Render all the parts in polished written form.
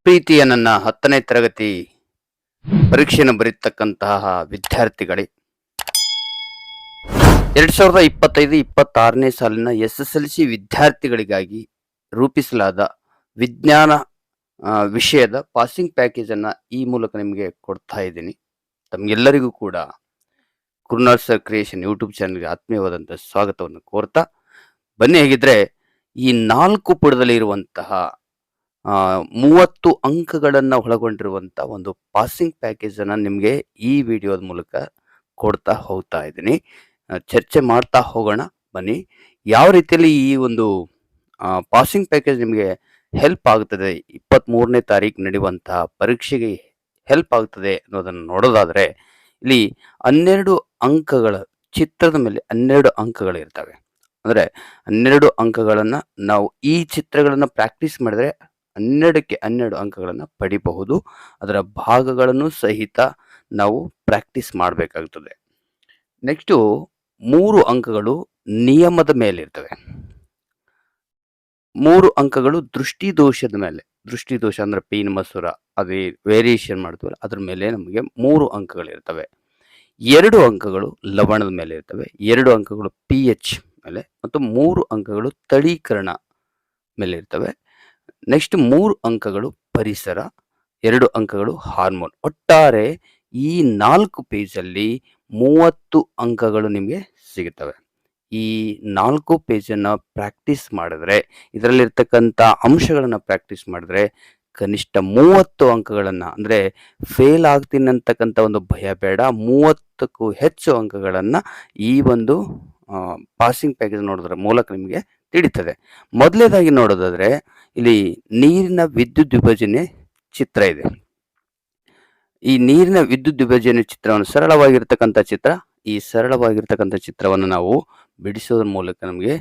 ಪ್ರೀತಿಯ ನನ್ನ 10ನೇ ತರಗತಿ ಪರೀಕ್ಷೆಯನ್ನು ಬರೀತಕ್ಕಂತಹ ವಿದ್ಯಾರ್ಥಿಗಳೇ, 2025-26ನೇ ಸಾಲಿನ SSLC ವಿದ್ಯಾರ್ಥಿಗಳಿಗಾಗಿ ರೂಪಿಸಲಾದ ವಿಜ್ಞಾನ ವಿಷಯದ ಪಾಸಿಂಗ್ ಪ್ಯಾಕೇಜ್ ಅನ್ನ ಈ ಮೂಲಕ ನಿಮಗೆ ಕೊಡ್ತಾ ಇದ್ದೀನಿ. ತಮಗೆಲ್ಲರಿಗೂ ಕೂಡ ಕುರುನಾಳ್ ಸರ್ ಕ್ರಿಯೇಷನ್ ಯೂಟ್ಯೂಬ್ ಚಾನಲ್ಗೆ ಆತ್ಮೀಯವಾದಂತಹ ಸ್ವಾಗತವನ್ನು ಕೋರ್ತಾ ಬನ್ನಿ. ಹೇಗಿದ್ರೆ ಈ 4 ಪುಟದಲ್ಲಿ ಇರುವಂತಹ 30 ಅಂಕಗಳನ್ನು ಒಳಗೊಂಡಿರುವಂತಹ ಒಂದು ಪಾಸಿಂಗ್ ಪ್ಯಾಕೇಜ್ ಅನ್ನ ನಿಮಗೆ ಈ ವಿಡಿಯೋದ ಮೂಲಕ ಕೊಡ್ತಾ ಹೋಗ್ತಾ ಇದ್ದೀನಿ. ಚರ್ಚೆ ಮಾಡ್ತಾ ಹೋಗೋಣ ಬನ್ನಿ. ಯಾವ ರೀತಿಯಲ್ಲಿ ಈ ಒಂದು ಪಾಸಿಂಗ್ ಪ್ಯಾಕೇಜ್ ನಿಮಗೆ ಹೆಲ್ಪ್ ಆಗುತ್ತದೆ, 23ನೇ ತಾರೀಕು ನಡೆಯುವಂತಹ ಪರೀಕ್ಷೆಗೆ ಹೆಲ್ಪ್ ಆಗ್ತದೆ ಅನ್ನೋದನ್ನು ನೋಡೋದಾದ್ರೆ, ಇಲ್ಲಿ 12 ಅಂಕಗಳ ಚಿತ್ರದ ಮೇಲೆ 12 ಅಂಕಗಳು ಇರ್ತವೆ. ಅಂದ್ರೆ 12 ಅಂಕಗಳನ್ನ ನಾವು ಈ ಚಿತ್ರಗಳನ್ನ ಪ್ರಾಕ್ಟೀಸ್ ಮಾಡಿದ್ರೆ 12ಕ್ಕೆ 12 ಅಂಕಗಳನ್ನು ಪಡಿಬಹುದು. ಅದರ ಭಾಗಗಳನ್ನು ಸಹಿತ ನಾವು ಪ್ರಾಕ್ಟೀಸ್ ಮಾಡಬೇಕಾಗುತ್ತದೆ. ನೆಕ್ಸ್ಟು 3 ಅಂಕಗಳು ನಿಯಮದ ಮೇಲೆ ಇರ್ತವೆ. 3 ಅಂಕಗಳು ದೃಷ್ಟಿ ದೋಷದ ಮೇಲೆ, ದೃಷ್ಟಿ ದೋಷ ಅಂದ್ರೆ ಪೀನ್ ಮಸೂರ ಅದೇ ವೇರಿಯೇಷನ್ ಮಾಡ್ತೀವಲ್ಲ ಅದ್ರ ಮೇಲೆ ನಮಗೆ 3 ಅಂಕಗಳಿರ್ತವೆ. 2 ಅಂಕಗಳು ಲವಣದ ಮೇಲೆ ಇರ್ತವೆ, 2 ಅಂಕಗಳು pH ಮೇಲೆ ಮತ್ತು 3 ಅಂಕಗಳು ತಳೀಕರಣ ಮೇಲೆ ಇರ್ತವೆ. ನೆಕ್ಸ್ಟ್ 3 ಅಂಕಗಳು ಪರಿಸರ, 2 ಅಂಕಗಳು ಹಾರ್ಮೋನ್. ಒಟ್ಟಾರೆ ಈ 4 ಪೇಜಲ್ಲಿ 30 ಅಂಕಗಳು ನಿಮಗೆ ಸಿಗುತ್ತವೆ. ಈ 4 ಪೇಜನ್ನು ಪ್ರಾಕ್ಟೀಸ್ ಮಾಡಿದ್ರೆ, ಇದರಲ್ಲಿರ್ತಕ್ಕಂಥ ಅಂಶಗಳನ್ನು ಪ್ರಾಕ್ಟೀಸ್ ಮಾಡಿದ್ರೆ ಕನಿಷ್ಠ 30 ಅಂಕಗಳನ್ನು, ಅಂದರೆ ಫೇಲ್ ಆಗ್ತೀನಿ ಅಂತಕ್ಕಂಥ ಒಂದು ಭಯ ಬೇಡ, 30ಕ್ಕೂ ಹೆಚ್ಚು ಅಂಕಗಳನ್ನು ಈ ಒಂದು ಪಾಸಿಂಗ್ ಪ್ಯಾಕೇಜ್ ನೋಡೋದ್ರ ಮೂಲಕ ನಿಮಗೆ ತಿಳಿತದೆ. ಮೊದಲನೇದಾಗಿ ನೋಡೋದಾದ್ರೆ, ಇಲ್ಲಿ ನೀರಿನ ವಿದ್ಯುತ್ ವಿಭಜನೆ ಚಿತ್ರ ಇದೆ. ಈ ನೀರಿನ ವಿದ್ಯುತ್ ವಿಭಜನೆ ಚಿತ್ರವನ್ನು ಸರಳವಾಗಿರ್ತಕ್ಕಂಥ ಚಿತ್ರ, ಈ ಸರಳವಾಗಿರ್ತಕ್ಕಂಥ ಚಿತ್ರವನ್ನು ನಾವು ಬಿಡಿಸೋದ್ರ ಮೂಲಕ ನಮಗೆ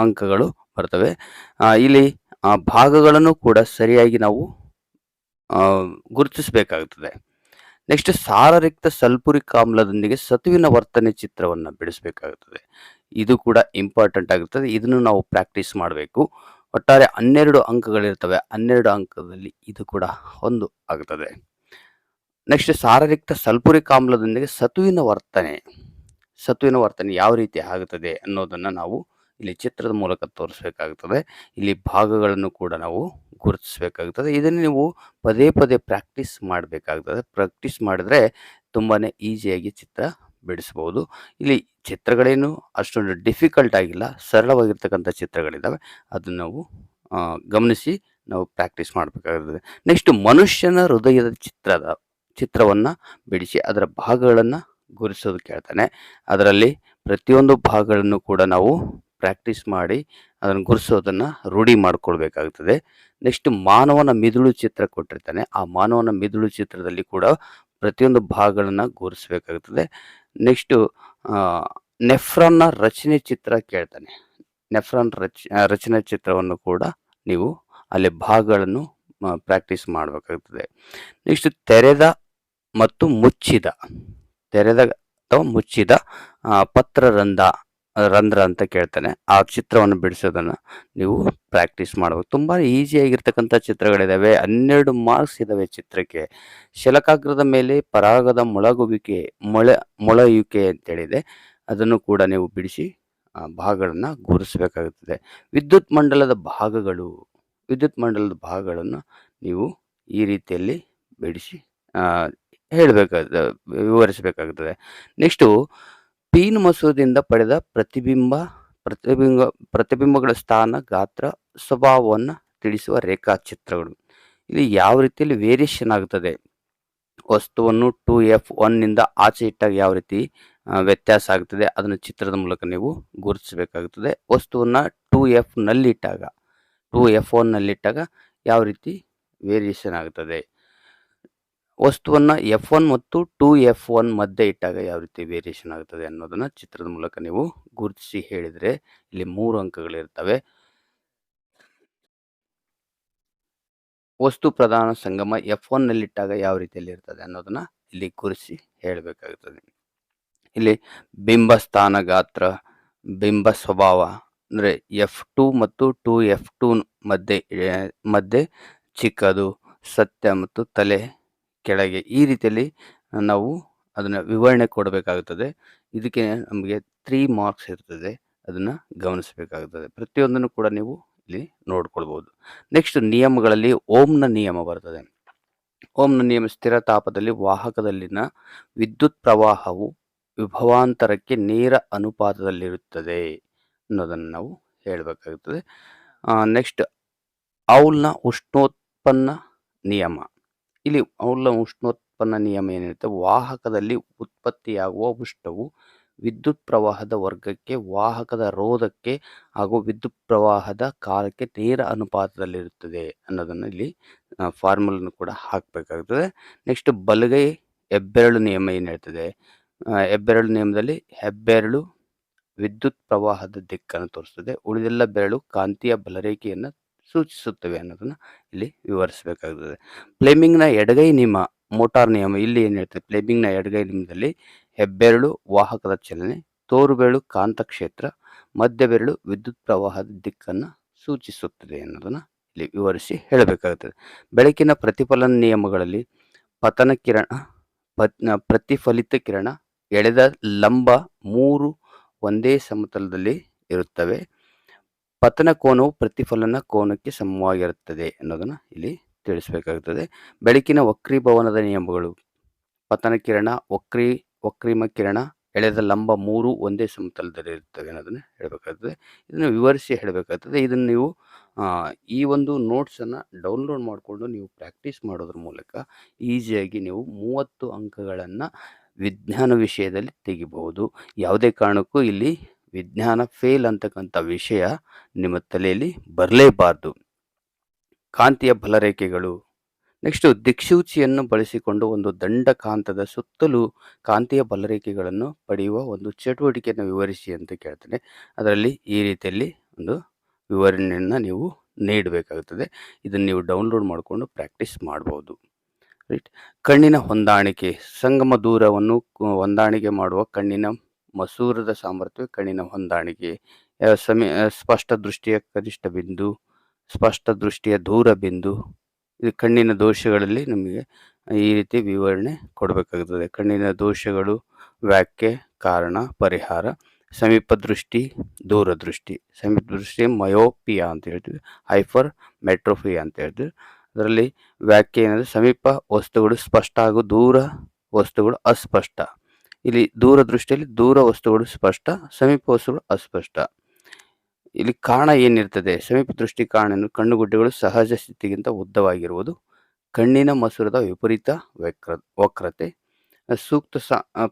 ಅಂಕಗಳು ಬರ್ತವೆ. ಇಲ್ಲಿ ಭಾಗಗಳನ್ನು ಕೂಡ ಸರಿಯಾಗಿ ನಾವು ಗುರುತಿಸಬೇಕಾಗುತ್ತದೆ. ನೆಕ್ಸ್ಟ್ ಸಾರರಿಕ್ತ ಸಲ್ಫ್ಯೂರಿಕ್ ಆಮ್ಲದೊಂದಿಗೆ ಸತುವಿನ ವರ್ತನೆ ಚಿತ್ರವನ್ನು ಬಿಡಿಸಬೇಕಾಗುತ್ತದೆ. ಇದು ಕೂಡ ಇಂಪಾರ್ಟೆಂಟ್ ಆಗುತ್ತದೆ. ಇದನ್ನು ನಾವು ಪ್ರಾಕ್ಟೀಸ್ ಮಾಡಬೇಕು. ಒಟ್ಟಾರೆ 12 ಅಂಕಗಳಿರ್ತವೆ. 12 ಅಂಕದಲ್ಲಿ ಇದು ಕೂಡ ಒಂದು ಆಗುತ್ತದೆ. ನೆಕ್ಸ್ಟ್ ಸಾರರಿಕ್ತ ಸಲ್ಫ್ಯೂರಿಕ್ ಆಮ್ಲದೊಂದಿಗೆ ಸತುವಿನ ವರ್ತನೆ ಯಾವ ರೀತಿ ಆಗುತ್ತದೆ ಅನ್ನೋದನ್ನು ನಾವು ಇಲ್ಲಿ ಚಿತ್ರದ ಮೂಲಕ ತೋರಿಸಬೇಕಾಗುತ್ತದೆ. ಇಲ್ಲಿ ಭಾಗಗಳನ್ನು ಕೂಡ ನಾವು ಗುರುತಿಸಬೇಕಾಗುತ್ತದೆ. ಇದನ್ನು ನೀವು ಪದೇ ಪದೇ ಪ್ರಾಕ್ಟೀಸ್ ಮಾಡಬೇಕಾಗುತ್ತದೆ. ಪ್ರಾಕ್ಟೀಸ್ ಮಾಡಿದ್ರೆ ತುಂಬಾ ಈಸಿಯಾಗಿ ಚಿತ್ರ ಬಿಡಿಸ್ಬೋದು. ಇಲ್ಲಿ ಚಿತ್ರಗಳೇನು ಅಷ್ಟೊಂದು ಡಿಫಿಕಲ್ಟ್ ಆಗಿಲ್ಲ, ಸರಳವಾಗಿರ್ತಕ್ಕಂಥ ಚಿತ್ರಗಳಿದ್ದಾವೆ. ಅದನ್ನು ನಾವು ಗಮನಿಸಿ ನಾವು ಪ್ರಾಕ್ಟೀಸ್ ಮಾಡಬೇಕಾಗುತ್ತದೆ. ನೆಕ್ಸ್ಟ್ ಮನುಷ್ಯನ ಹೃದಯದ ಚಿತ್ರವನ್ನು ಬಿಡಿಸಿ ಅದರ ಭಾಗಗಳನ್ನು ಗುರುತಿಸೋದು ಕೇಳ್ತಾನೆ. ಅದರಲ್ಲಿ ಪ್ರತಿಯೊಂದು ಭಾಗಗಳನ್ನು ಕೂಡ ನಾವು ಪ್ರಾಕ್ಟೀಸ್ ಮಾಡಿ ಅದನ್ನು ಗುರುತಿಸೋದನ್ನು ರೂಢಿ ಮಾಡಿಕೊಳ್ಬೇಕಾಗುತ್ತದೆ. ನೆಕ್ಸ್ಟ್ ಮಾನವನ ಮಿದುಳು ಚಿತ್ರ ಕೊಟ್ಟಿರ್ತಾನೆ. ಆ ಮಾನವನ ಮಿದುಳು ಚಿತ್ರದಲ್ಲಿ ಕೂಡ ಪ್ರತಿಯೊಂದು ಭಾಗಗಳನ್ನು ಗುರುತಿಸಬೇಕಾಗುತ್ತದೆ. ನೆಕ್ಸ್ಟು ನೆಫ್ರಾನ್ನ ರಚನೆ ಚಿತ್ರ ಕೇಳ್ತಾನೆ. ನೆಫ್ರಾನ್ ರಚನೆ ಚಿತ್ರವನ್ನು ಕೂಡ ನೀವು ಅಲ್ಲಿ ಭಾಗಗಳನ್ನು ಪ್ರಾಕ್ಟೀಸ್ ಮಾಡಬೇಕಾಗುತ್ತದೆ. ನೆಕ್ಸ್ಟ್ ತೆರೆದ ಅಥವಾ ಮುಚ್ಚಿದ ರಂಧ್ರ ಅಂತ ಕೇಳ್ತಾನೆ. ಆ ಚಿತ್ರವನ್ನು ಬಿಡಿಸೋದನ್ನು ನೀವು ಪ್ರಾಕ್ಟೀಸ್ ಮಾಡಬೇಕು. ತುಂಬ ಈಸಿಯಾಗಿರ್ತಕ್ಕಂಥ ಚಿತ್ರಗಳಿದ್ದಾವೆ. 12 ಮಾರ್ಕ್ಸ್ ಇದ್ದಾವೆ ಚಿತ್ರಕ್ಕೆ. ಶಲಕಾಗ್ರದ ಮೇಲೆ ಪರಾಗದ ಮೊಳೆಯುವಿಕೆ ಅಂತೇಳಿದೆ. ಅದನ್ನು ಕೂಡ ನೀವು ಬಿಡಿಸಿ ಭಾಗಗಳನ್ನು ಗುರುತಿಸಬೇಕಾಗುತ್ತದೆ. ವಿದ್ಯುತ್ ಮಂಡಲದ ಭಾಗಗಳನ್ನು ನೀವು ಈ ರೀತಿಯಲ್ಲಿ ಬಿಡಿಸಿ ವಿವರಿಸಬೇಕಾಗುತ್ತದೆ. ನೆಕ್ಸ್ಟು ಪೀನ್ ಮಸೂರದಿಂದ ಪಡೆದ ಪ್ರತಿಬಿಂಬಗಳ ಸ್ಥಾನ, ಗಾತ್ರ, ಸ್ವಭಾವವನ್ನು ತಿಳಿಸುವ ರೇಖಾಚಿತ್ರಗಳು. ಇಲ್ಲಿ ಯಾವ ರೀತಿಯಲ್ಲಿ ವೇರಿಯೇಷನ್ ಆಗುತ್ತದೆ, ವಸ್ತುವನ್ನು 2F1 ನಿಂದ ಆಚೆ ಇಟ್ಟಾಗ ಯಾವ ರೀತಿ ವ್ಯತ್ಯಾಸ ಆಗುತ್ತದೆ ಅದನ್ನು ಚಿತ್ರದ ಮೂಲಕ ನೀವು ಗುರುತಿಸಬೇಕಾಗುತ್ತದೆ. ವಸ್ತುವನ್ನು 2F1 ನಲ್ಲಿಟ್ಟಾಗ ಯಾವ ರೀತಿ ವೇರಿಯೇಷನ್ ಆಗುತ್ತದೆ, ವಸ್ತುವನ್ನು F1 ಮತ್ತು 2F1 ಮಧ್ಯೆ ಇಟ್ಟಾಗ ಯಾವ ರೀತಿ ವೇರಿಯೇಷನ್ ಆಗುತ್ತದೆ ಅನ್ನೋದನ್ನು ಚಿತ್ರದ ಮೂಲಕ ನೀವು ಗುರುತಿಸಿ ಹೇಳಿದರೆ ಇಲ್ಲಿ 3 ಅಂಕಗಳಿರ್ತವೆ. ವಸ್ತು ಪ್ರಧಾನ ಸಂಗಮ F1 ನಲ್ಲಿಟ್ಟಾಗ ಯಾವ ರೀತಿಯಲ್ಲಿ ಇರ್ತದೆ ಅನ್ನೋದನ್ನ ಇಲ್ಲಿ ಗುರುತಿಸಿ ಹೇಳಬೇಕಾಗುತ್ತದೆ. ಇಲ್ಲಿ ಬಿಂಬ ಸ್ಥಾನ, ಗಾತ್ರ, ಬಿಂಬ ಸ್ವಭಾವ ಅಂದರೆ F2 ಮತ್ತು 2F2 ಮಧ್ಯೆ ಚಿಕ್ಕದು, ಸತ್ಯ ಮತ್ತು ತಲೆ ಕೆಳಗೆ ಈ ರೀತಿಯಲ್ಲಿ ನಾವು ಅದನ್ನು ವಿವರಣೆ ಕೊಡಬೇಕಾಗುತ್ತದೆ. ಇದಕ್ಕೆ ನಮಗೆ 3 ಮಾರ್ಕ್ಸ್ ಇರ್ತದೆ. ಅದನ್ನು ಗಮನಿಸಬೇಕಾಗುತ್ತದೆ. ಪ್ರತಿಯೊಂದನ್ನು ಕೂಡ ನೀವು ಇಲ್ಲಿ ನೋಡ್ಕೊಳ್ಬೋದು. ನೆಕ್ಸ್ಟ್ ನಿಯಮಗಳಲ್ಲಿ ಓಮ್ನ ನಿಯಮ ಬರ್ತದೆ. ಓಮ್ನ ನಿಯಮ ಸ್ಥಿರ ತಾಪದಲ್ಲಿ ವಾಹಕದಲ್ಲಿನ ವಿದ್ಯುತ್ ಪ್ರವಾಹವು ವಿಭವಾಂತರಕ್ಕೆ ನೇರ ಅನುಪಾತದಲ್ಲಿರುತ್ತದೆ ಅನ್ನೋದನ್ನು ನಾವು ಹೇಳಬೇಕಾಗುತ್ತದೆ. ನೆಕ್ಸ್ಟ್ ಔಲ್ನ ಉಷ್ಣೋತ್ಪನ್ನ ನಿಯಮ. ಇಲ್ಲಿ ಔಲ್ನ ಉಷ್ಣೋತ್ಪನ್ನ ನಿಯಮ ಏನಿರುತ್ತೆ, ವಾಹಕದಲ್ಲಿ ಉತ್ಪತ್ತಿಯಾಗುವ ಉಷ್ಣವು ವಿದ್ಯುತ್ ಪ್ರವಾಹದ ವರ್ಗಕ್ಕೆ, ವಾಹಕದ ರೋಧಕ್ಕೆ ಹಾಗೂ ವಿದ್ಯುತ್ ಪ್ರವಾಹದ ಕಾಲಕ್ಕೆ ನೇರ ಅನುಪಾತದಲ್ಲಿರುತ್ತದೆ ಅನ್ನೋದನ್ನು ಇಲ್ಲಿ ಫಾರ್ಮುಲನ್ನು ಕೂಡ ಹಾಕಬೇಕಾಗುತ್ತದೆ. ನೆಕ್ಸ್ಟ್ ಬಲಗೈ ಹೆಬ್ಬೆರಳು ನಿಯಮ ಏನು ಹೇಳ್ತದೆ, ಹೆಬ್ಬೆರಳು ನಿಯಮದಲ್ಲಿ ಹೆಬ್ಬೆರಳು ವಿದ್ಯುತ್ ಪ್ರವಾಹದ ದಿಕ್ಕನ್ನು ತೋರಿಸ್ತದೆ, ಉಳಿದೆಲ್ಲ ಬೆರಳು ಕಾಂತೀಯ ಬಲರೇಖೆಯನ್ನು ಸೂಚಿಸುತ್ತವೆ ಅನ್ನೋದನ್ನು ಇಲ್ಲಿ ವಿವರಿಸಬೇಕಾಗುತ್ತದೆ. ಫ್ಲೆಮಿಂಗ್ನ ಎಡಗೈ ನಿಯಮ ಮೋಟಾರ್ ನಿಯಮ ಇಲ್ಲಿ ಏನು ಹೇಳ್ತದೆ, ಫ್ಲೆಮಿಂಗ್ನ ಎಡಗೈ ನಿಯಮದಲ್ಲಿ ಹೆಬ್ಬೆರಳು ವಾಹಕದ ಚಲನೆ, ತೋರುಬೆರಳು ಕಾಂತಕ್ಷೇತ್ರ, ಮಧ್ಯ ಬೆರಳು ವಿದ್ಯುತ್ ಪ್ರವಾಹದ ದಿಕ್ಕನ್ನು ಸೂಚಿಸುತ್ತದೆ ಅನ್ನೋದನ್ನು ಇಲ್ಲಿ ವಿವರಿಸಿ ಹೇಳಬೇಕಾಗುತ್ತದೆ. ಬೆಳಕಿನ ಪ್ರತಿಫಲನ ನಿಯಮಗಳಲ್ಲಿ ಪತನ ಕಿರಣ, ಪ್ರತಿಫಲಿತ ಕಿರಣ, ಎಳೆದ ಲಂಬ ಮೂರು ಒಂದೇ ಸಮತಲದಲ್ಲಿ ಇರುತ್ತವೆ. ಪತನ ಕೋನವು ಪ್ರತಿಫಲನ ಕೋನಕ್ಕೆ ಸಮವಾಗಿರುತ್ತದೆ ಅನ್ನೋದನ್ನು ಇಲ್ಲಿ ತಿಳಿಸಬೇಕಾಗುತ್ತದೆ. ಬೆಳಕಿನ ವಕ್ರೀಭವನದ ನಿಯಮಗಳು ಪತನ ಕಿರಣ, ವಕ್ರೀಮ ಕಿರಣ, ಎಳೆದ ಲಂಬ ಮೂರು ಒಂದೇ ಸಮತಲದಲ್ಲಿ ಇರುತ್ತವೆ ಅನ್ನೋದನ್ನು ಹೇಳಬೇಕಾಗ್ತದೆ. ಇದನ್ನು ವಿವರಿಸಿ ಹೇಳಬೇಕಾಗ್ತದೆ. ಇದನ್ನು ನೀವು ಈ ಒಂದು ನೋಟ್ಸನ್ನು ಡೌನ್ಲೋಡ್ ಮಾಡಿಕೊಂಡು ನೀವು ಪ್ರಾಕ್ಟೀಸ್ ಮಾಡೋದ್ರ ಮೂಲಕ ಈಸಿಯಾಗಿ ನೀವು 30 ಅಂಕಗಳನ್ನು ವಿಜ್ಞಾನ ವಿಷಯದಲ್ಲಿ ತೆಗಿಬಹುದು. ಯಾವುದೇ ಕಾರಣಕ್ಕೂ ಇಲ್ಲಿ ವಿಜ್ಞಾನ ಫೇಲ್ ಅಂತಕ್ಕಂಥ ವಿಷಯ ನಿಮ್ಮ ತಲೆಯಲ್ಲಿ ಬರಲೇಬಾರ್ದು. ಕಾಂತೀಯ ಬಲರೇಖೆಗಳು. ನೆಕ್ಸ್ಟು ದಿಕ್ಸೂಚಿಯನ್ನು ಬಳಸಿಕೊಂಡು ಒಂದು ದಂಡಕಾಂತದ ಸುತ್ತಲೂ ಕಾಂತೀಯ ಬಲರೇಖೆಗಳನ್ನು ಪಡೆಯುವ ಒಂದು ಚಟುವಟಿಕೆಯನ್ನು ವಿವರಿಸಿ ಅಂತ ಕೇಳ್ತೇನೆ. ಅದರಲ್ಲಿ ಈ ರೀತಿಯಲ್ಲಿ ಒಂದು ವಿವರಣೆಯನ್ನು ನೀವು ನೀಡಬೇಕಾಗುತ್ತದೆ. ಇದನ್ನು ನೀವು ಡೌನ್ಲೋಡ್ ಮಾಡಿಕೊಂಡು ಪ್ರಾಕ್ಟೀಸ್ ಮಾಡ್ಬೋದು. ರೈಟ್. ಕಣ್ಣಿನ ಹೊಂದಾಣಿಕೆ. ಸಂಗಮ ದೂರವನ್ನು ಹೊಂದಾಣಿಕೆ ಮಾಡುವ ಕಣ್ಣಿನ ಮಸೂರದ ಸಾಮರ್ಥ್ಯ ಕಣ್ಣಿನ ಹೊಂದಾಣಿಕೆ. ಸ್ಪಷ್ಟ ದೃಷ್ಟಿಯ ಕನಿಷ್ಠ ಬಿಂದು, ಸ್ಪಷ್ಟ ದೃಷ್ಟಿಯ ದೂರ ಬಿಂದು. ಇದು ಕಣ್ಣಿನ ದೋಷಗಳಲ್ಲಿ ನಮಗೆ ಈ ರೀತಿ ವಿವರಣೆ ಕೊಡಬೇಕಾಗುತ್ತದೆ. ಕಣ್ಣಿನ ದೋಷಗಳು, ವ್ಯಾಖ್ಯೆ, ಕಾರಣ, ಪರಿಹಾರ. ಸಮೀಪ ದೃಷ್ಟಿ, ದೂರದೃಷ್ಟಿ. ಸಮೀಪ ದೃಷ್ಟಿ ಮಯೋಪಿಯಾ ಅಂತ ಹೇಳ್ತೀವಿ, ಹೈಪರ್ ಮೆಟ್ರೋಪಿಯಾ ಅಂತ ಹೇಳ್ತೀವಿ. ಅದರಲ್ಲಿ ವ್ಯಾಖ್ಯೆ ಏನಂದರೆ ಸಮೀಪ ವಸ್ತುಗಳು ಸ್ಪಷ್ಟ ಹಾಗೂ ದೂರ ವಸ್ತುಗಳು ಅಸ್ಪಷ್ಟ. ಇಲ್ಲಿ ದೂರದೃಷ್ಟಿಯಲ್ಲಿ ದೂರ ವಸ್ತುಗಳು ಸ್ಪಷ್ಟ, ಸಮೀಪ ವಸ್ತುಗಳು ಅಸ್ಪಷ್ಟ. ಇಲ್ಲಿ ಕಾರಣ ಏನಿರ್ತದೆ, ಸಮೀಪ ದೃಷ್ಟಿ ಕಾರಣ ಕಣ್ಣುಗುಡ್ಡೆಗಳು ಸಹಜ ಸ್ಥಿತಿಗಿಂತ ಉದ್ದವಾಗಿರುವುದು, ಕಣ್ಣಿನ ಮಸೂರದ ವಿಪರೀತ ವಕ್ರತೆ. ಸೂಕ್ತ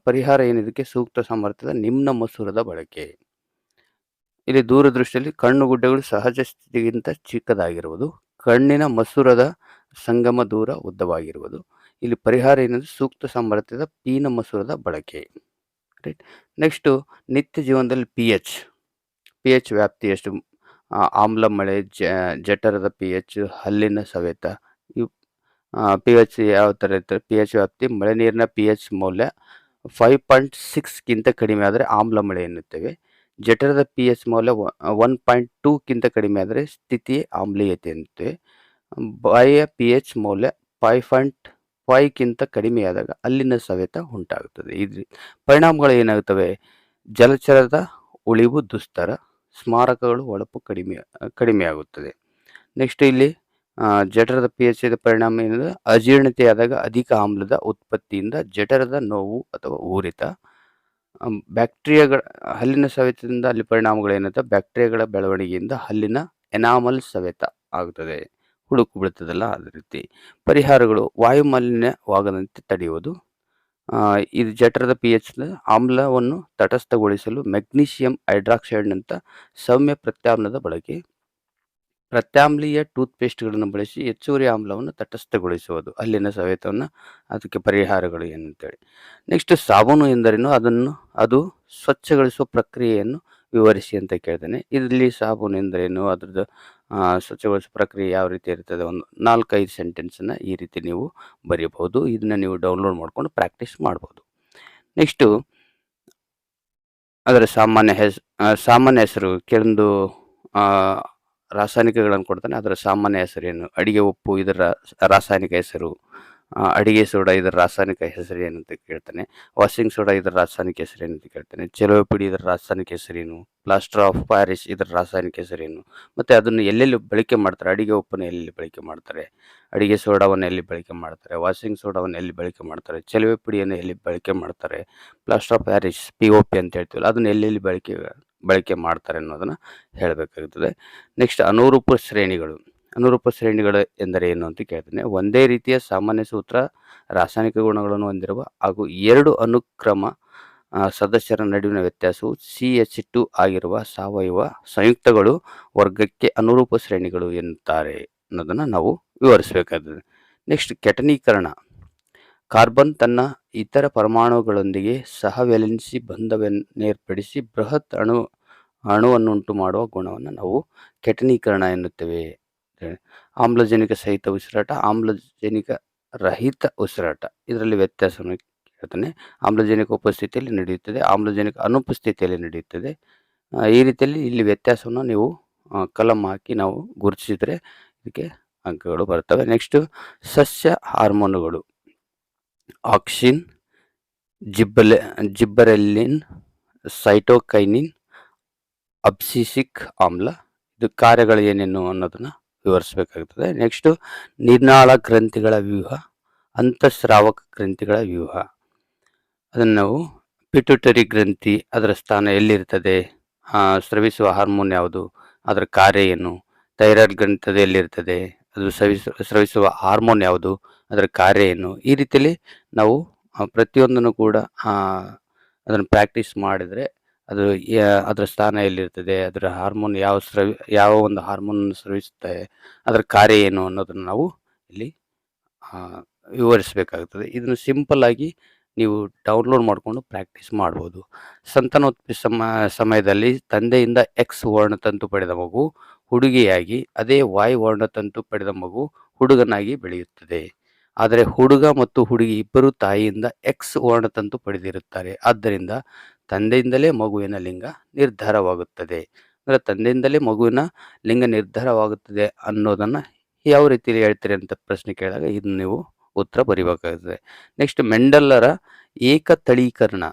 ಪರಿಹಾರ ಏನಿದಕ್ಕೆ, ಸೂಕ್ತ ಸಾಮರ್ಥ್ಯದ ನಿಮ್ನ ಮಸೂರದ ಬಳಕೆ. ಇಲ್ಲಿ ದೂರದೃಷ್ಟಿಯಲ್ಲಿ ಕಣ್ಣುಗುಡ್ಡೆಗಳು ಸಹಜ ಸ್ಥಿತಿಗಿಂತ ಚಿಕ್ಕದಾಗಿರುವುದು, ಕಣ್ಣಿನ ಮಸೂರದ ಸಂಗಮ ದೂರ ಉದ್ದವಾಗಿರುವುದು. ಇಲ್ಲಿ ಪರಿಹಾರ ಏನಂದರೆ ಸೂಕ್ತ ಸಾಮರ್ಥ್ಯದ ಪೀನ ಮಸೂರದ ಬಳಕೆ. ರೈಟ್. ನೆಕ್ಸ್ಟು ನಿತ್ಯ ಜೀವನದಲ್ಲಿ ಪಿ ಎಚ್ ವ್ಯಾಪ್ತಿ ಎಷ್ಟು, ಆಮ್ಲ ಮಳೆ, ಜಠರದ ಪಿ ಎಚ್, ಹಲ್ಲಿನ ಸವೆತ. ಇವು ಪಿ ಎಚ್ ಯಾವ ಥರ ಇರ್ತಾರೆ, ಪಿ ಎಚ್ ವ್ಯಾಪ್ತಿ ಮಳೆ ನೀರಿನ ಪಿ ಎಚ್ ಮೌಲ್ಯ 5.6ಕ್ಕಿಂತ ಕಡಿಮೆ ಆದರೆ ಆಮ್ಲ ಮಳೆ ಎನ್ನುತ್ತೇವೆ. ಜಠರದ ಪಿ ಎಚ್ ಮೌಲ್ಯ 1.2ಕ್ಕಿಂತ ಕಡಿಮೆ ಆದರೆ ಸ್ಥಿತಿ ಆಮ್ಲೀಯತೆ ಎನ್ನುತ್ತೇವೆ. ಬಾಯಿಯ ಪಿ ಎಚ್ ಮೌಲ್ಯ 5.5ಕ್ಕಿಂತ ಕಡಿಮೆಯಾದಾಗ ಅಲ್ಲಿನ ಸವೆತ ಉಂಟಾಗುತ್ತದೆ. ಇದು ಪರಿಣಾಮಗಳು ಏನಾಗುತ್ತವೆ, ಜಲಚರದ ಉಳಿವು ದುಸ್ತರ, ಸ್ಮಾರಕಗಳು ಹೊಳಪು ಕಡಿಮೆಯಾಗುತ್ತದೆ. ನೆಕ್ಸ್ಟ್ ಇಲ್ಲಿ ಜಠರದ ಪಿ ಎಚ್ ಪರಿಣಾಮ ಏನಂದರೆ ಅಜೀರ್ಣತೆಯಾದಾಗ ಅಧಿಕ ಆಮ್ಲದ ಉತ್ಪತ್ತಿಯಿಂದ ಜಠರದ ನೋವು ಅಥವಾ ಊರಿತ. ಬ್ಯಾಕ್ಟೀರಿಯಾಗಳ ಹಲ್ಲಿನ ಸವೆತದಿಂದ ಅಲ್ಲಿ ಪರಿಣಾಮಗಳು ಏನಂತ, ಬ್ಯಾಕ್ಟೀರಿಯಾಗಳ ಬೆಳವಣಿಗೆಯಿಂದ ಹಲ್ಲಿನ ಎನಾಮಲ್ ಸವೆತ ಆಗುತ್ತದೆ, ಹುಳುಕು ಬೀಳ್ತದಲ್ಲ ಅದೇ ರೀತಿ. ಪರಿಹಾರಗಳು ವಾಯುಮಾಲಿನ್ಯವಾಗದಂತೆ ತಡೆಯುವುದು. ಇದು ಜಠರದ ಪಿ ಎಚ್ ಆಮ್ಲವನ್ನು ತಟಸ್ಥಗೊಳಿಸಲು ಮೆಗ್ನೀಷಿಯಂ ಹೈಡ್ರಾಕ್ಸೈಡ್ನಂಥ ಸೌಮ್ಯ ಪ್ರತ್ಯಾಮ್ಲದ ಬಳಕೆ. ಪ್ರತ್ಯಾಮ್ಲೀಯ ಟೂತ್ಪೇಸ್ಟ್ಗಳನ್ನು ಬಳಸಿ ಹೆಚ್ಚುವರಿ ಆಮ್ಲವನ್ನು ತಟಸ್ಥಗೊಳಿಸುವುದು, ಅಲ್ಲಿನ ಸವೆತವನ್ನು. ಅದಕ್ಕೆ ಪರಿಹಾರಗಳು ಏನಂತೇಳಿ. ನೆಕ್ಸ್ಟ್ ಸಾಬೂನು ಎಂದರೇನು, ಅದು ಸ್ವಚ್ಛಗೊಳಿಸುವ ಪ್ರಕ್ರಿಯೆಯನ್ನು ವಿವರಿಸಿ ಅಂತ ಕೇಳ್ತೇನೆ. ಇಲ್ಲಿ ಸಾಬೂನು ಎಂದರೇನು, ಅದ್ರದ್ದು ಸ್ವಚ್ಛಗೊಳಿಸುವ ಪ್ರಕ್ರಿಯೆ ಯಾವ ರೀತಿ ಇರ್ತದೆ, ಒಂದು 4-5 ಸೆಂಟೆನ್ಸನ್ನು ಈ ರೀತಿ ನೀವು ಬರೀಬಹುದು. ಇದನ್ನು ನೀವು ಡೌನ್ಲೋಡ್ ಮಾಡಿಕೊಂಡು ಪ್ರಾಕ್ಟೀಸ್ ಮಾಡ್ಬೋದು. ನೆಕ್ಸ್ಟು ಅದರ ಸಾಮಾನ್ಯ ಹೆಸರು ಕೆಲವೊಂದು ರಾಸಾಯನಿಕಗಳನ್ನು ಕೊಡ್ತಾನೆ. ಅದರ ಸಾಮಾನ್ಯ ಹೆಸರೇನು? ಅಡಿಗೆ ಉಪ್ಪು ಇದರ ರಾಸಾಯನಿಕ ಹೆಸರು. ಅಡಿಗೆ ಸೋಡಾ ಇದರ ರಾಸಾಯನಿಕ ಹೆಸರೇನು ಅಂತ ಕೇಳ್ತಾನೆ. ವಾಷಿಂಗ್ ಸೋಡಾ ಇದರ ರಾಸಾಯನಿಕ ಹೆಸರೇನು ಅಂತ ಕೇಳ್ತಾನೆ. ಚೆಲುವೆ ಪುಡಿ ಇದರ ರಾಸಾಯನಿಕ ಹೆಸರೇನು? ಪ್ಲಾಸ್ಟರ್ ಆಫ್ ಪ್ಯಾರಿಸ್ ಇದರ ರಾಸಾಯನಿಕ ಹೆಸರೇನು? ಮತ್ತು ಅದನ್ನು ಎಲ್ಲೆಲ್ಲಿ ಬಳಕೆ ಮಾಡ್ತಾರೆ? ಅಡಿಗೆ ಉಪ್ಪನ್ನು ಎಲ್ಲಿ ಬಳಕೆ ಮಾಡ್ತಾರೆ? ಅಡಿಗೆ ಸೋಡಾವನ್ನು ಎಲ್ಲಿ ಬಳಕೆ ಮಾಡ್ತಾರೆ? ವಾಷಿಂಗ್ ಸೋಡಾವನ್ನು ಎಲ್ಲಿ ಬಳಕೆ ಮಾಡ್ತಾರೆ? ಚೆಲುವೆ ಪುಡಿಯನ್ನು ಎಲ್ಲಿ ಬಳಕೆ ಮಾಡ್ತಾರೆ? ಪ್ಲಾಸ್ಟರ್ ಆಫ್ ಪ್ಯಾರಿಸ್ POP ಅಂತ ಹೇಳ್ತೀವಲ್ಲ, ಅದನ್ನು ಎಲ್ಲೆಲ್ಲಿ ಬಳಕೆ ಮಾಡ್ತಾರೆ ಅನ್ನೋದನ್ನು ಹೇಳಬೇಕಾಗುತ್ತದೆ. ನೆಕ್ಸ್ಟ್ ಅನುರೂಪ ಶ್ರೇಣಿಗಳು. ಅನುರೂಪ ಶ್ರೇಣಿಗಳು ಎಂದರೆ ಏನು ಅಂತ ಕೇಳ್ತಾನೆ. ಒಂದೇ ರೀತಿಯ ಸಾಮಾನ್ಯ ಸೂತ್ರ, ರಾಸಾಯನಿಕ ಗುಣಗಳನ್ನು ಹೊಂದಿರುವ ಹಾಗೂ 2 ಅನುಕ್ರಮ ಸದಸ್ಯರ ನಡುವಿನ ವ್ಯತ್ಯಾಸವು CH2 ಆಗಿರುವ ಸಾವಯವ ಸಂಯುಕ್ತಗಳು ವರ್ಗಕ್ಕೆ ಅನುರೂಪ ಶ್ರೇಣಿಗಳು ಎನ್ನುತ್ತಾರೆ ಅನ್ನೋದನ್ನು ನಾವು ವಿವರಿಸಬೇಕಾಗುತ್ತದೆ. ನೆಕ್ಸ್ಟ್ ಕೆಟನೀಕರಣ. ಕಾರ್ಬನ್ ತನ್ನ ಇತರ ಪರಮಾಣುಗಳೊಂದಿಗೆ ಸಹವೆಲೆನ್ಸಿ ಬಂಧವನ್ನೇರ್ಪಡಿಸಿ ಬೃಹತ್ ಅಣುವನ್ನುಂಟು ಮಾಡುವ ಗುಣವನ್ನು ನಾವು ಕೆಟನೀಕರಣ ಎನ್ನುತ್ತೇವೆ. ಆಮ್ಲಜನಕ ಸಹಿತ ಉಸಿರಾಟ, ಆಮ್ಲಜನಕ ರಹಿತ ಉಸಿರಾಟ, ಇದರಲ್ಲಿ ವ್ಯತ್ಯಾಸವನ್ನು ಹೇಳ್ತಾನೆ. ಆಮ್ಲಜನಕ ಉಪಸ್ಥಿತಿಯಲ್ಲಿ ನಡೆಯುತ್ತದೆ, ಆಮ್ಲಜನಕ ಅನುಪಸ್ಥಿತಿಯಲ್ಲಿ ನಡೆಯುತ್ತದೆ. ಈ ರೀತಿಯಲ್ಲಿ ಇಲ್ಲಿ ವ್ಯತ್ಯಾಸವನ್ನು ನೀವು ಕಲಂ ಹಾಕಿ ನಾವು ಗುರುತಿಸಿದರೆ ಇದಕ್ಕೆ ಅಂಕಗಳು ಬರ್ತವೆ. ನೆಕ್ಸ್ಟ್ ಸಸ್ಯ ಹಾರ್ಮೋನುಗಳು. ಆಕ್ಸಿನ್, ಜಿಬ್ಬರೆಲ್ಲಿನ್, ಸೈಟೋಕೈನಿನ್, ಅಬ್ಸಿಸಿಕ್ ಆಮ್ಲ, ಇದು ಕಾರ್ಯಗಳು ಏನೇನು ಅನ್ನೋದನ್ನು ವಿವರಿಸಬೇಕಾಗುತ್ತದೆ. ನೆಕ್ಸ್ಟ್ ನಿರ್ನಾಳ ಗ್ರಂಥಿಗಳ ವ್ಯೂಹ, ಅಂತಃಸ್ರಾವಕ ಗ್ರಂಥಿಗಳ ವ್ಯೂಹ. ಅದನ್ನು ನಾವು ಪಿಟ್ಯೂಟರಿ ಗ್ರಂಥಿ, ಅದರ ಸ್ಥಾನ ಎಲ್ಲಿರ್ತದೆ? ಸ್ರವಿಸುವ ಹಾರ್ಮೋನ್ ಯಾವುದು? ಅದರ ಕಾರ್ಯ ಏನು? ಥೈರಾಯ್ಡ್ ಗ್ರಂಥಿದ ಎಲ್ಲಿರ್ತದೆ? ಅದು ಸ್ರವಿಸುವ ಹಾರ್ಮೋನ್ ಯಾವುದು? ಅದರ ಕಾರ್ಯ ಏನು? ಈ ರೀತಿಯಲ್ಲಿ ನಾವು ಪ್ರತಿಯೊಂದನ್ನು ಕೂಡ ಅದನ್ನು ಪ್ರಾಕ್ಟೀಸ್ ಮಾಡಿದರೆ ಅದು ಅದರ ಸ್ಥಾನ ಎಲ್ಲಿರ್ತದೆ, ಅದರ ಹಾರ್ಮೋನ್ ಯಾವ ಒಂದು ಹಾರ್ಮೋನ್ ಸ್ರವಿಸುತ್ತೆ, ಅದರ ಕಾರ್ಯ ಏನು ಅನ್ನೋದನ್ನು ನಾವು ಇಲ್ಲಿ ವಿವರಿಸಬೇಕಾಗುತ್ತದೆ. ಇದನ್ನು ಸಿಂಪಲ್ ಆಗಿ ನೀವು ಡೌನ್ಲೋಡ್ ಮಾಡಿಕೊಂಡು ಪ್ರಾಕ್ಟೀಸ್ ಮಾಡ್ಬೋದು. ಸಂತಾನೋತ್ಪತ್ತಿ ಸಮಯದಲ್ಲಿ ತಂದೆಯಿಂದ X ವರ್ಣತಂತು ಪಡೆದ ಮಗು ಹುಡುಗಿಯಾಗಿ, ಅದೇ Y ವರ್ಣತಂತು ಪಡೆದ ಮಗು ಹುಡುಗನಾಗಿ ಬೆಳೆಯುತ್ತದೆ. ಆದರೆ ಹುಡುಗ ಮತ್ತು ಹುಡುಗಿ ಇಬ್ಬರು ತಾಯಿಯಿಂದ X ವರ್ಣತಂತು ಪಡೆದಿರುತ್ತಾರೆ. ಆದ್ದರಿಂದ ತಂದೆಯಿಂದಲೇ ಮಗುವಿನ ಲಿಂಗ ನಿರ್ಧಾರವಾಗುತ್ತದೆ. ಅಂದರೆ ತಂದೆಯಿಂದಲೇ ಮಗುವಿನ ಲಿಂಗ ನಿರ್ಧಾರವಾಗುತ್ತದೆ ಅನ್ನೋದನ್ನು ಯಾವ ರೀತಿಯಲ್ಲಿ ಹೇಳ್ತೀರಿ ಅಂತ ಪ್ರಶ್ನೆ ಕೇಳಿದಾಗ ಇದನ್ನು ನೀವು ಉತ್ತರ ಬರೀಬೇಕಾಗುತ್ತದೆ. ನೆಕ್ಸ್ಟ್ ಮೆಂಡಲ್ಲರ ಏಕತಳೀಕರಣ.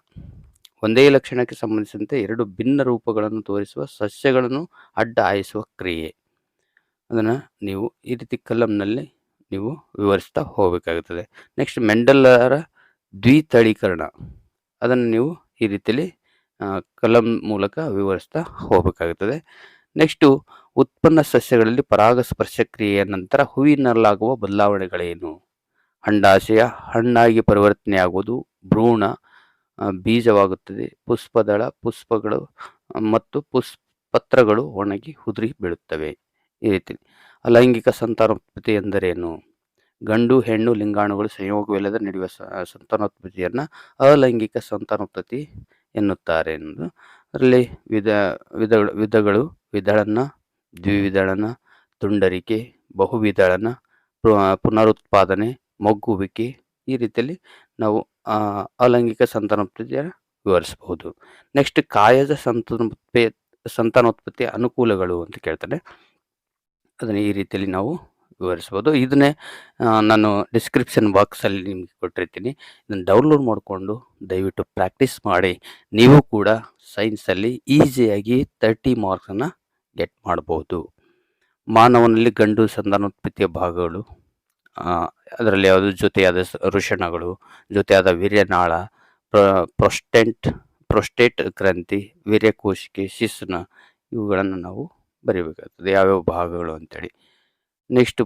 ಒಂದೇ ಲಕ್ಷಣಕ್ಕೆ ಸಂಬಂಧಿಸಿದಂತೆ 2 ಭಿನ್ನ ರೂಪಗಳನ್ನು ತೋರಿಸುವ ಸಸ್ಯಗಳನ್ನು ಅಡ್ಡ ಹಾಯಿಸುವ ಕ್ರಿಯೆ. ಅದನ್ನು ನೀವು ಈ ರೀತಿ ಕಲಂನಲ್ಲಿ ನೀವು ವಿವರಿಸ್ತಾ ಹೋಗಬೇಕಾಗುತ್ತದೆ. ನೆಕ್ಸ್ಟ್ ಮೆಂಡಲ್ಲರ ದ್ವಿತಳೀಕರಣ, ಅದನ್ನು ನೀವು ಈ ರೀತಿಯಲ್ಲಿ ಕಲಂ ಮೂಲಕ ವಿವರಿಸ್ತಾ ಹೋಗಬೇಕಾಗುತ್ತದೆ. ನೆಕ್ಸ್ಟು ಉತ್ಪನ್ನ ಸಸ್ಯಗಳಲ್ಲಿ ಪರಾಗಸ್ಪರ್ಶ ಕ್ರಿಯೆಯ ನಂತರ ಹೂವಿನಲ್ಲಾಗುವ ಬದಲಾವಣೆಗಳೇನು? ಅಂಡಾಶಯ ಹಣ್ಣಾಗಿ ಪರಿವರ್ತನೆಯಾಗುವುದು, ಭ್ರೂಣ ಬೀಜವಾಗುತ್ತದೆ, ಪುಷ್ಪದಳ, ಪುಷ್ಪಗಳು ಮತ್ತು ಪತ್ರಗಳು ಒಣಗಿ ಉದುರಿ ಬೀಳುತ್ತವೆ. ಈ ರೀತಿ ಅಲೈಂಗಿಕ ಸಂತಾನೋತ್ಪತ್ತಿ ಎಂದರೇನು? ಗಂಡು ಹೆಣ್ಣು ಲಿಂಗಾಣುಗಳು ಸಂಯೋಗವಿಲ್ಲದೆ ನಡೆಯುವ ಸಂತಾನೋತ್ಪತ್ತಿಯನ್ನು ಅಲೈಂಗಿಕ ಸಂತಾನೋತ್ಪತ್ತಿ ಎನ್ನುತ್ತಾರೆ ಎನ್ನುವುದು. ಅದರಲ್ಲಿ ವಿಧಗಳು ವಿದಳನ, ದ್ವಿವಿದಳನ, ತುಂಡರಿಕೆ, ಬಹುವಿದಳನ, ಪುನರುತ್ಪಾದನೆ, ಮೊಗ್ಗುವಿಕೆ, ಈ ರೀತಿಯಲ್ಲಿ ನಾವು ಅಲೈಂಗಿಕ ಸಂತಾನೋತ್ಪತ್ತಿಯನ್ನು ವಿವರಿಸಬಹುದು. ನೆಕ್ಸ್ಟ್ ಕಾಯದ ಸಂತಾನೋತ್ಪತ್ತಿ ಅನುಕೂಲಗಳು ಅಂತ ಕೇಳ್ತಾನೆ. ಅದನ್ನು ಈ ರೀತಿಯಲ್ಲಿ ನಾವು ವಿವರಿಸ್ಬೋದು. ಇದನ್ನೇ ನಾನು ಡಿಸ್ಕ್ರಿಪ್ಷನ್ ಬಾಕ್ಸಲ್ಲಿ ನಿಮಗೆ ಕೊಟ್ಟಿರ್ತೀನಿ. ಇದನ್ನು ಡೌನ್ಲೋಡ್ ಮಾಡಿಕೊಂಡು ದಯವಿಟ್ಟು ಪ್ರಾಕ್ಟೀಸ್ ಮಾಡಿ. ನೀವು ಕೂಡ ಸೈನ್ಸಲ್ಲಿ ಈಸಿಯಾಗಿ 30 ಮಾರ್ಕ್ಸನ್ನು ಗೆಟ್ ಮಾಡ್ಬೋದು. ಮಾನವನಲ್ಲಿ ಗಂಡು ಸಂತಾನೋತ್ಪತ್ತಿಯ ಭಾಗಗಳು, ಅದರಲ್ಲಿ ಯಾವುದು? ಜೊತೆಯಾದ ವೃಷಣಗಳು, ಜೊತೆಯಾದ ವೀರ್ಯನಾಳ, ಪ್ರೊಸ್ಟೇಟ್ ಗ್ರಂಥಿ, ವೀರ್ಯಕೋಶಿಕೆ, ಶಿಶ್ನ, ಇವುಗಳನ್ನು ನಾವು ಬರೀಬೇಕಾಗ್ತದೆ ಯಾವ್ಯಾವ ಭಾಗಗಳು ಅಂತೇಳಿ. ನೆಕ್ಸ್ಟ್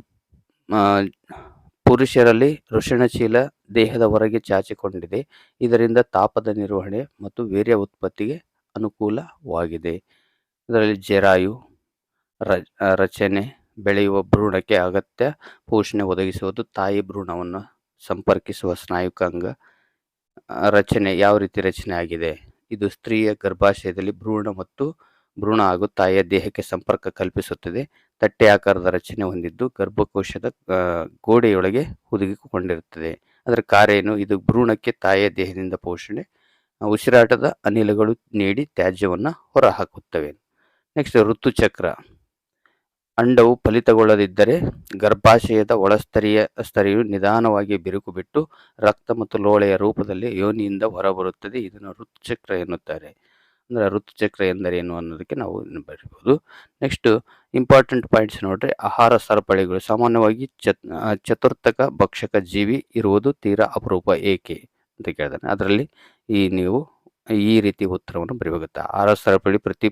ಪುರುಷರಲ್ಲಿ ವೃಷಣಶೀಲ ದೇಹದ ಹೊರಗೆ ಚಾಚಿಕೊಂಡಿದೆ. ಇದರಿಂದ ತಾಪದ ನಿರ್ವಹಣೆ ಮತ್ತು ವೀರ್ಯ ಉತ್ಪತ್ತಿಗೆ ಅನುಕೂಲವಾಗಿದೆ. ಇದರಲ್ಲಿ ಜರಾಯು ರಚನೆ, ಬೆಳೆಯುವ ಭ್ರೂಣಕ್ಕೆ ಅಗತ್ಯ ಪೋಷಣೆ ಒದಗಿಸುವುದು, ತಾಯಿ ಭ್ರೂಣವನ್ನು ಸಂಪರ್ಕಿಸುವ ಸ್ನಾಯುಕಾಂಗ ರಚನೆ ಯಾವ ರೀತಿ ರಚನೆ ಆಗಿದೆ? ಇದು ಸ್ತ್ರೀಯ ಗರ್ಭಾಶಯದಲ್ಲಿ ಭ್ರೂಣ ಹಾಗೂ ತಾಯಿಯ ದೇಹಕ್ಕೆ ಸಂಪರ್ಕ ಕಲ್ಪಿಸುತ್ತದೆ. ತಟ್ಟೆ ಆಕಾರದ ರಚನೆ ಹೊಂದಿದ್ದು ಗರ್ಭಕೋಶದ ಗೋಡೆಯೊಳಗೆ ಹುದುಗಿಕೊಂಡಿರುತ್ತದೆ. ಅದರ ಕಾರ್ಯ ಏನು? ಇದು ಭ್ರೂಣಕ್ಕೆ ತಾಯಿಯ ದೇಹದಿಂದ ಪೋಷಣೆ, ಉಸಿರಾಟದ ಅನಿಲಗಳು ನೀಡಿ ತ್ಯಾಜ್ಯವನ್ನು ಹೊರಹಾಕುತ್ತವೆ. ನೆಕ್ಸ್ಟ್ ಋತುಚಕ್ರ. ಅಂಡವು ಫಲಿತಗೊಳ್ಳದಿದ್ದರೆ ಗರ್ಭಾಶಯದ ಸ್ತರಿಯು ನಿಧಾನವಾಗಿ ಬಿರುಕು ಬಿಟ್ಟು ರಕ್ತ ಮತ್ತು ಲೋಳೆಯ ರೂಪದಲ್ಲಿ ಯೋನಿಯಿಂದ ಹೊರಬರುತ್ತದೆ. ಇದನ್ನು ಋತುಚಕ್ರ ಎನ್ನುತ್ತಾರೆ. ಅಂದರೆ ಋತುಚಕ್ರ ಎಂದರೇನು ಅನ್ನೋದಕ್ಕೆ ನಾವು ಬರೀಬಹುದು. ನೆಕ್ಸ್ಟ್ ಇಂಪಾರ್ಟೆಂಟ್ ಪಾಯಿಂಟ್ಸ್ ನೋಡ್ರಿ, ಆಹಾರ ಸರಪಳಿಗಳು ಸಾಮಾನ್ಯವಾಗಿ ಚತುರ್ಥಕ ಭಕ್ಷಕ ಜೀವಿ ಇರುವುದು ತೀರಾ ಅಪರೂಪ ಏಕೆ ಅಂತ ಕೇಳಿದಾನೆ. ಅದರಲ್ಲಿ ನೀವು ಈ ರೀತಿ ಉತ್ತರವನ್ನು ಬರೀಬೇಕಾಗುತ್ತೆ. ಆಹಾರ ಸರಪಳಿ ಪ್ರತಿ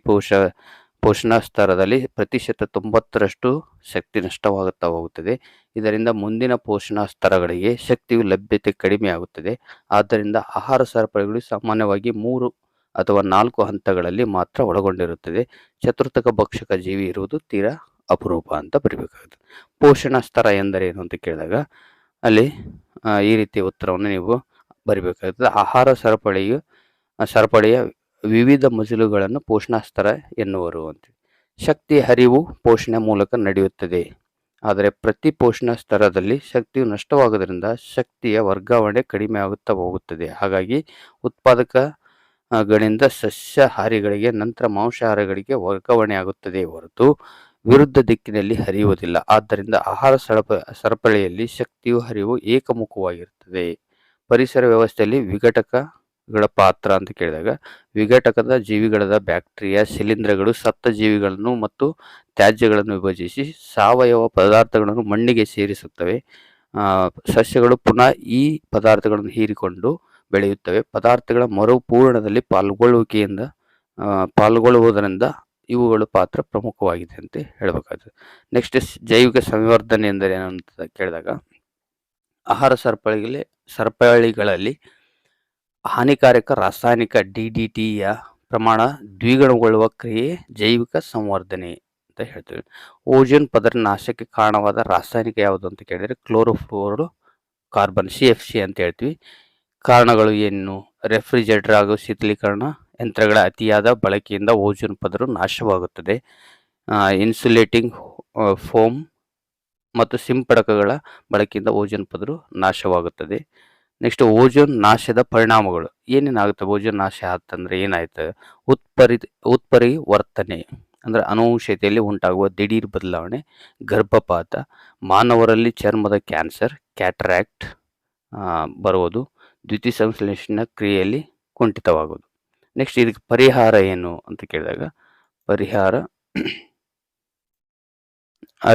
ಪೋಷಣ ಸ್ತರದಲ್ಲಿ ಪ್ರತಿಶತ 90ರಷ್ಟು ಶಕ್ತಿ ನಷ್ಟವಾಗುತ್ತಾ ಹೋಗುತ್ತದೆ. ಇದರಿಂದ ಮುಂದಿನ ಪೋಷಣಾ ಸ್ತರಗಳಿಗೆ ಶಕ್ತಿಯು ಲಭ್ಯತೆ ಕಡಿಮೆ ಆಗುತ್ತದೆ. ಆದ್ದರಿಂದ ಆಹಾರ ಸರಪಳಿಗಳು ಸಾಮಾನ್ಯವಾಗಿ 3 ಅಥವಾ 4 ಹಂತಗಳಲ್ಲಿ ಮಾತ್ರ ಒಳಗೊಂಡಿರುತ್ತದೆ. ಚತುರ್ಥಕ ಭಕ್ಷಕ ಜೀವಿ ಇರುವುದು ತೀರಾ ಅಪರೂಪ ಅಂತ ಬರೀಬೇಕಾಗುತ್ತೆ. ಪೋಷಣಾ ಸ್ತರ ಎಂದರೇನು ಅಂತ ಕೇಳಿದಾಗ ಅಲ್ಲಿ ಈ ರೀತಿಯ ಉತ್ತರವನ್ನು ನೀವು ಬರಿಬೇಕಾಗುತ್ತದೆ. ಆಹಾರ ಸರಪಳಿಯ ವಿವಿಧ ಮಜಲುಗಳನ್ನು ಪೋಷಣಾ ಸ್ತರ ಎನ್ನುವರು ಅಂತ. ಶಕ್ತಿ ಹರಿವು ಪೋಷಣೆ ಮೂಲಕ ನಡೆಯುತ್ತದೆ. ಆದರೆ ಪ್ರತಿ ಪೋಷಣಾ ಸ್ತರದಲ್ಲಿ ಶಕ್ತಿಯು ನಷ್ಟವಾಗುವುದರಿಂದ ಶಕ್ತಿಯ ವರ್ಗಾವಣೆ ಕಡಿಮೆ ಆಗುತ್ತಾ ಹೋಗುತ್ತದೆ. ಹಾಗಾಗಿ ಉತ್ಪಾದಕಗಳಿಂದ ಸಸ್ಯಾಹಾರಿಗಳಿಗೆ ನಂತರ ಮಾಂಸಾಹಾರಿಗಳಿಗೆ ವರ್ಗಾವಣೆ ಆಗುತ್ತದೆ ಹೊರತು ವಿರುದ್ಧ ದಿಕ್ಕಿನಲ್ಲಿ ಹರಿಯುವುದಿಲ್ಲ. ಆದ್ದರಿಂದ ಆಹಾರ ಸರಪಳಿಯಲ್ಲಿ ಶಕ್ತಿಯು ಹರಿವು ಏಕಮುಖವಾಗಿರುತ್ತದೆ. ಪರಿಸರ ವ್ಯವಸ್ಥೆಯಲ್ಲಿ ವಿಘಟಕಗಳ ಪಾತ್ರ ಅಂತ ಕೇಳಿದಾಗ ವಿಘಟಕದ ಜೀವಿಗಳಾದ ಬ್ಯಾಕ್ಟೀರಿಯಾ, ಶಿಲೀಂಧ್ರಗಳು ಸತ್ತ ಜೀವಿಗಳನ್ನು ಮತ್ತು ತ್ಯಾಜ್ಯಗಳನ್ನು ವಿಭಜಿಸಿ ಸಾವಯವ ಪದಾರ್ಥಗಳನ್ನು ಮಣ್ಣಿಗೆ ಸೇರಿಸುತ್ತವೆ. ಸಸ್ಯಗಳು ಪುನಃ ಈ ಪದಾರ್ಥಗಳನ್ನು ಹೀರಿಕೊಂಡು ಬೆಳೆಯುತ್ತವೆ. ಪದಾರ್ಥಗಳ ಮರುಪೂರಣದಲ್ಲಿ ಪಾಲ್ಗೊಳ್ಳುವುದರಿಂದ ಇವುಗಳ ಪಾತ್ರ ಪ್ರಮುಖವಾಗಿದೆ ಅಂತ ಹೇಳಬೇಕಾಗ್ತದೆ. ನೆಕ್ಸ್ಟ್ ಜೈವಿಕ ಸಂವರ್ಧನೆ ಎಂದರೆ ಏನಂತ ಕೇಳಿದಾಗ ಆಹಾರ ಸರಪಳಿಗಳಲ್ಲಿ ಹಾನಿಕಾರಕ ರಾಸಾಯನಿಕ DDTಯ ಪ್ರಮಾಣ ದ್ವಿಗುಣಗೊಳ್ಳುವ ಕ್ರಿಯೆ ಜೈವಿಕ ಸಂವರ್ಧನೆ ಅಂತ ಹೇಳ್ತೇವೆ. ಓಜೋನ್ ಪದರ ನಾಶಕ್ಕೆ ಕಾರಣವಾದ ರಾಸಾಯನಿಕ ಯಾವುದು ಅಂತ ಕೇಳಿದರೆ ಕ್ಲೋರೋಫ್ಲೋರೋ ಕಾರ್ಬನ್ CFC ಅಂತ ಹೇಳ್ತೀವಿ. ಕಾರಣಗಳು ಏನು? ರೆಫ್ರಿಜರೇಟರ್ ಹಾಗೂ ಶೀತಲೀಕರಣ ಯಂತ್ರಗಳ ಅತಿಯಾದ ಬಳಕೆಯಿಂದ ಓಜೋನ್ ಪದರು ನಾಶವಾಗುತ್ತದೆ. ಇನ್ಸುಲೇಟಿಂಗ್ ಫೋಮ್ ಮತ್ತು ಸಿಂಪಡಕಗಳ ಬಳಕೆಯಿಂದ ಓಜೋನ್ ಪದರು ನಾಶವಾಗುತ್ತದೆ. ನೆಕ್ಸ್ಟ್ ಓಜೋನ್ ನಾಶದ ಪರಿಣಾಮಗಳು ಏನೇನಾಗುತ್ತೆ? ಓಜೋನ್ ನಾಶ ಆತಂದ್ರೆ ಏನಾಯ್ತು? ಉತ್ಪರಿವರ್ತನೆ ಅಂದರೆ ಅನುವಂಶೀಯತೆಯಲ್ಲಿ ಉಂಟಾಗುವ ದಿಢೀರ್ ಬದಲಾವಣೆ, ಗರ್ಭಪಾತ, ಮಾನವರಲ್ಲಿ ಚರ್ಮದ ಕ್ಯಾನ್ಸರ್, ಕ್ಯಾಟರಾಕ್ಟ್ ಬರುವುದು, ದ್ಯುತಿ ಸಂಶ್ಲೇಷಣೆ ಕ್ರಿಯೆಯಲ್ಲಿ ಕುಂಠಿತವಾಗುವುದು. ನೆಕ್ಸ್ಟ್ ಇದಕ್ಕೆ ಪರಿಹಾರ ಏನು ಅಂತ ಕೇಳಿದಾಗ ಪರಿಹಾರ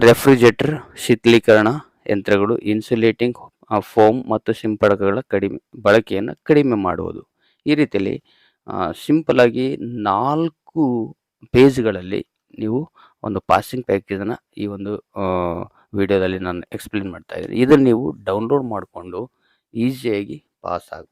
ರೆಫ್ರಿಜರೇಟರ್, ಶೀತಲೀಕರಣ ಯಂತ್ರಗಳು, ಇನ್ಸುಲೇಟಿಂಗ್ ಫೋಮ್ ಮತ್ತು ಸಿಂಪಡಕಗಳ ಬಳಕೆಯನ್ನು ಕಡಿಮೆ ಮಾಡುವುದು. ಈ ರೀತಿಯಲ್ಲಿ ಸಿಂಪಲ್ ಆಗಿ 4 ಪೇಜ್ಗಳಲ್ಲಿ ನೀವು ಒಂದು ಪಾಸಿಂಗ್ ಪ್ಯಾಕೇಜನ್ನು ಈ ಒಂದು ವಿಡಿಯೋದಲ್ಲಿ ನಾನು ಎಕ್ಸ್ಪ್ಲೇನ್ ಮಾಡ್ತಾ ಇದ್ದೀನಿ. ಇದನ್ನು ನೀವು ಡೌನ್ಲೋಡ್ ಮಾಡಿಕೊಂಡು ಈಸಿಯಾಗಿ ಪಾಸ್ ಆಗಿ